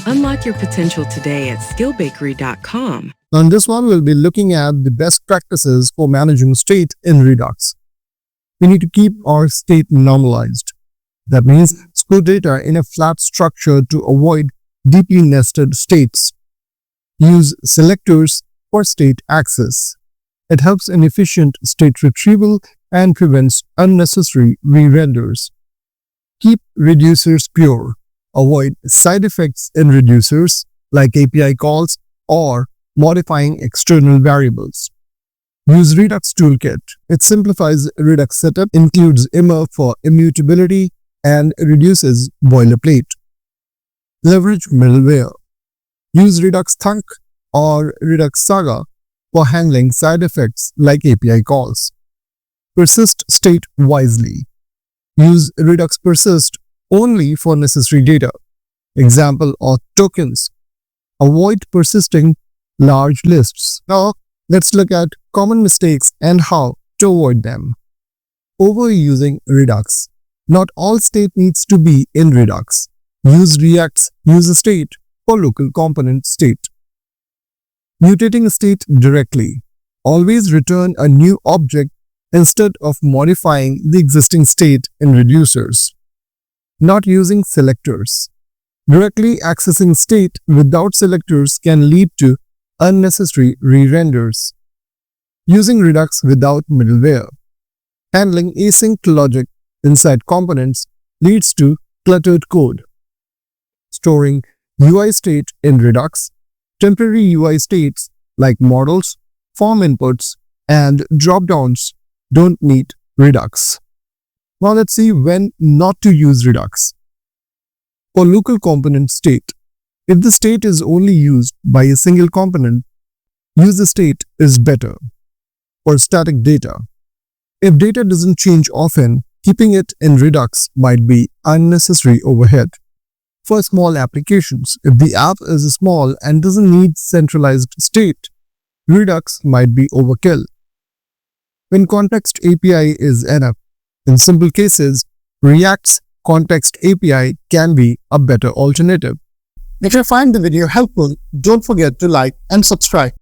Unlock your potential today at skillbakery.com. Now in this one, we'll be looking at the best practices for managing state in Redux. We need to keep our state normalized. That means store data in a flat structure to avoid deeply nested states. Use selectors for state access. It helps in efficient state retrieval and prevents unnecessary re-renders. Keep reducers pure. Avoid side effects in reducers like API calls or modifying external variables. Use Redux Toolkit. It simplifies Redux setup, includes immer for immutability, and reduces boilerplate. Leverage middleware. Use Redux Thunk or Redux Saga for handling side effects like API calls. Persist state wisely. Use Redux Persist only for necessary data. Example or tokens. Avoid persisting large lists. Now, let's look at common mistakes and how to avoid them. Overusing Redux. Not all state needs to be in Redux. Use React's useState for local component state. Mutating a state directly. Always return a new object instead of modifying the existing state in reducers. Not using selectors. Directly accessing state without selectors can lead to unnecessary re-renders. Using Redux without middleware. Handling async logic inside components leads to cluttered code. Storing UI state in Redux. Temporary UI states like models, form inputs, and dropdowns don't need Redux. Now let's see when not to use Redux. For local component state, if the state is only used by a single component, useState is better. For static data, if data doesn't change often, keeping it in Redux might be unnecessary overhead. For small applications, if the app is small and doesn't need centralized state, Redux might be overkill. When context API is enough, in simple cases, React's context API can be a better alternative. If you find the video helpful, don't forget to like and subscribe.